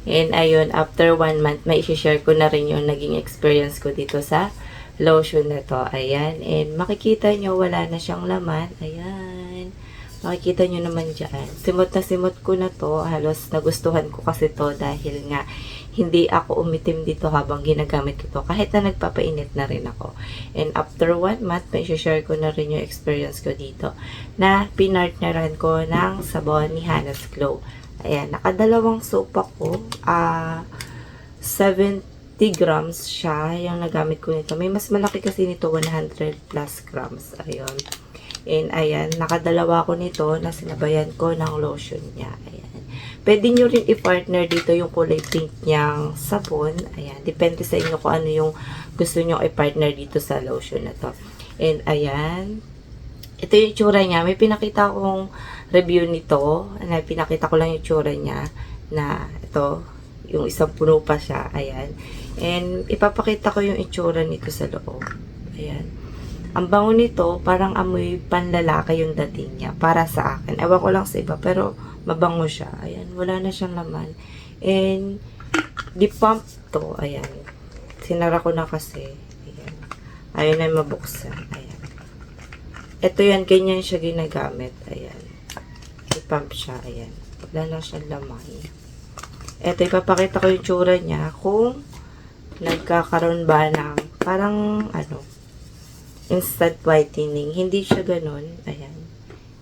And ayun, after 1 month, may share ko na rin yung naging experience ko dito sa lotion na to. Ayan. And makikita nyo, wala na siyang laman. Ayan. Makikita nyo naman dyan. Simot na simot ko na to. Halos nagustuhan ko kasi to dahil nga hindi ako umitim dito habang ginagamit ko to. Kahit na nagpapainit na rin ako. And after 1 month, may share ko na rin yung experience ko dito na pinartneran ko ng sabon ni Hannah's Glow. Ayan, nakadalawang soap ako. 70 grams siya yung nagamit ko nito. May mas malaki kasi nito, 100 plus grams. Ayun. And ayan, nakadalawa ko nito na sinabayan ko ng lotion niya. Ayan. Pwede nyo rin i-partner dito yung kulay pink niyang sabon. Ayan, depende sa inyo kung ano yung gusto nyo i-partner dito sa lotion na to. And ayan, ito yung tsura niya. May pinakita akong review nito. Pinakita ko lang yung tsura niya na ito, yung isang puno pa siya. Ayan. And ipapakita ko yung itsura nito sa loob. Ayan. Ang bango nito, parang amoy panlalaki yung dating niya. Para sa akin. Ewan ko lang sa iba, pero mabango siya. Ayan, wala na siyang laman. And, di-pump to. Ayan. Sinara ko na kasi. Ayan. Ayaw na mabuksan. Ayan. Ito yan, ganyan siya ginagamit. Ayan. Di-pump siya. Ayan. Wala na siyang laman. Ito, ipapakita ko yung tsura niya kung nagkakaroon ba ng parang, instant whitening. Hindi siya ganun. Ayan.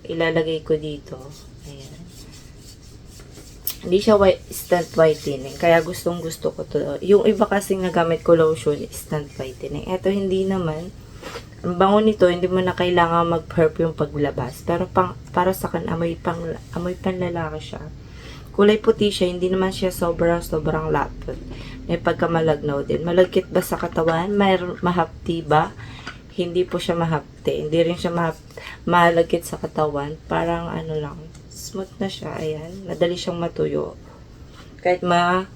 Ilalagay ko dito. Ayan. Hindi siya instant whitening. Kaya gustong gusto ko to. Yung iba kasing nagamit ko lotion, instant whitening. Ito hindi naman. Ang bango nito, hindi mo na kailangan mag-perfume paglabas. Pero para sa akin, amoy panlalaki siya. Kulay puti siya. Hindi naman siya sobrang lapot. May pagkamalagnaw din. Malagkit ba sa katawan? Mahapti ba? Hindi po siya mahapte. Hindi rin siya malagkit sa katawan. Parang lang. Smooth na siya. Ayan. Madali siyang matuyo. Kahit marami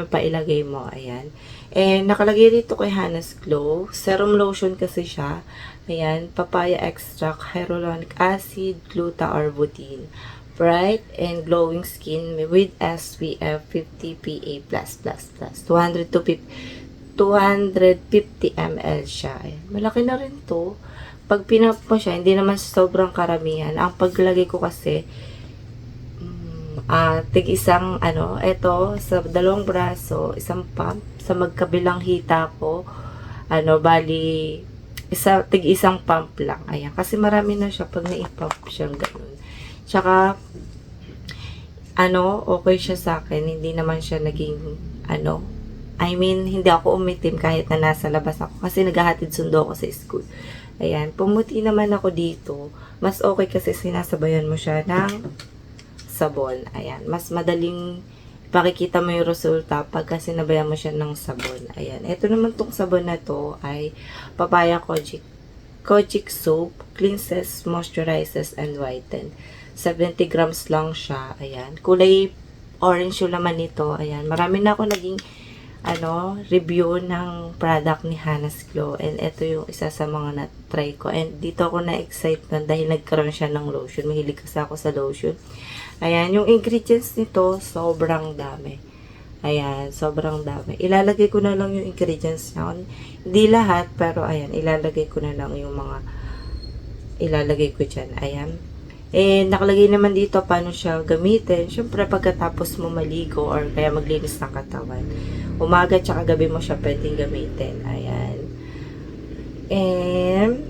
pa ilagay mo. Ayan. And nakalagay dito kay Hannah's Glow. Serum lotion kasi siya. Ayan. Papaya extract, hyaluronic acid, gluta-arbutin. Bright and glowing skin with SPF 50 PA+++. 250 ml siya. Ayan. Malaki na rin to. Pag pinap mo siya, hindi naman sobrang karamihan. Ang paglagay ko kasi, tig-isang, ito, sa dalawang braso, isang pump, sa magkabilang hita ko, bali, tig-isang pump lang. Ayan. Kasi marami na siya pag na-pump siyang ganun. Tsaka, okay siya sa akin. Hindi naman siya naging, hindi ako umitim kahit na nasa labas ako kasi naghahatid sundo ako sa school. Ayan, pumuti naman ako dito. Mas okay kasi sinasabayan mo siya ng sabon. Ayan, mas madaling pakikita mo yung resulta pagka sinabayan mo siya ng sabon. Ayan, ito naman tong sabon na to ay Papaya Kojic Soap, cleanses, moisturizes, and whiten. 70 grams lang siya. Ayan, kulay orange yung laman nito. Ayan, marami na ako naging review ng product ni Hannah's Glow. And ito yung isa sa mga na-try ko. And dito ako na-excite na dahil nagkaroon siya ng lotion. Mahilig kasi ako sa lotion. Ayan, yung ingredients nito, sobrang dami. Ayan, sobrang dami. Ilalagay ko na lang yung ingredients niya. Hindi lahat, pero ayan, ilalagay ko na lang yung mga ilalagay ko dyan. Ayan. Eh, nakalagay naman dito paano siya gamitin. Siyempre, pagkatapos mo maligo or kaya maglinis ng katawan. Umaga tsaka gabi mo siya pwedeng gamitin. Ayan. And,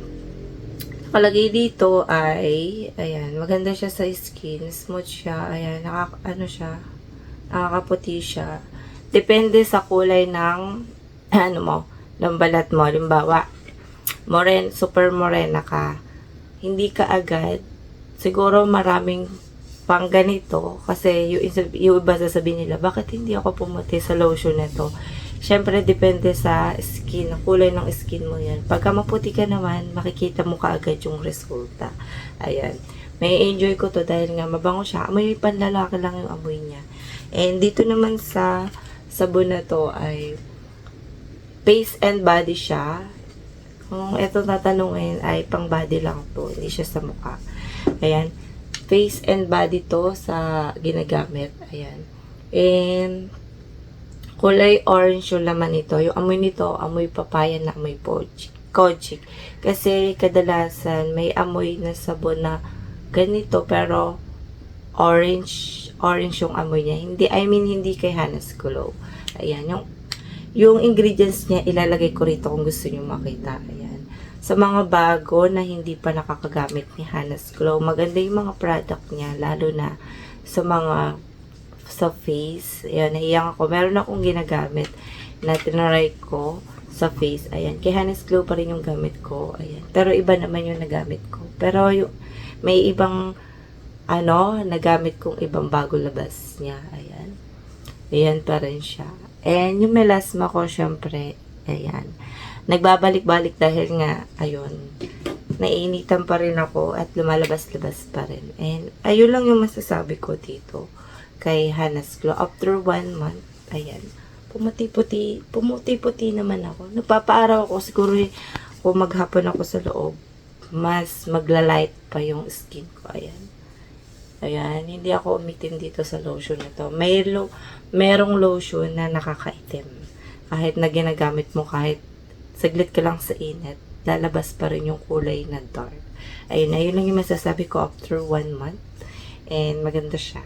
nakalagay dito ay, ayan, maganda siya sa skin. Smooth siya. Ayan, nakakaputi siya. Depende sa kulay ng, ng balat mo. Halimbawa, super morena ka. Hindi ka agad. Siguro maraming pang ganito kasi yung iba sasabihin nila, bakit hindi ako pumuti sa lotion na to? Syempre, depende sa skin, kulay ng skin mo yan. Pagka maputi ka naman, makikita mo kaagad yung resulta. Ayan. May enjoy ko to dahil nga mabango siya. Amoy panlalaki lang yung amoy niya. And dito naman sa sabon na to ay face and body siya. Kung ito tatanungin ay pang body lang to. Hindi siya sa mukha. Ayan. Face and body to sa ginagamit. Ayan. And kulay orange yung laman nito. Yung amoy nito, amoy papaya na amoy kojic. Kasi kadalasan may amoy na sabon na ganito pero orange yung amoy niya. Hindi kay Hannah's Glow. Ayan, yung ingredients niya ilalagay ko rito kung gusto niyo makita. Ayan. Sa mga bago na hindi pa nakakagamit ni Hannah's Glow, maganda yung mga product niya, lalo na sa face. Ayan, nahiyang ako. Meron akong ginagamit na tinaray ko sa face. Ayan, kay Hannah's Glow pa rin yung gamit ko. Ayan. Pero iba naman yung nagamit ko. Pero may ibang nagamit kong ibang bago labas niya. Ayan. Ayan pa rin siya. And yung melasma ko, syempre, ayan. Nagbabalik-balik dahil nga, ayun, naiinitan pa rin ako at lumalabas-labas pa rin. And ayun lang yung masasabi ko dito kay Hannah's Glow. After 1 month, ayan, pumuti-puti naman ako. Nagpapaaraw ako, siguro kung maghapon ako sa loob, mas maglalight pa yung skin ko. Ayan. Ayan, hindi ako umitim dito sa lotion na to. Merong lotion na nakakaitim. Kahit na ginagamit mo, kahit saglit ka lang sa init, lalabas pa rin yung kulay na dark. Ayun lang yung masasabi ko after 1 month. And maganda siya.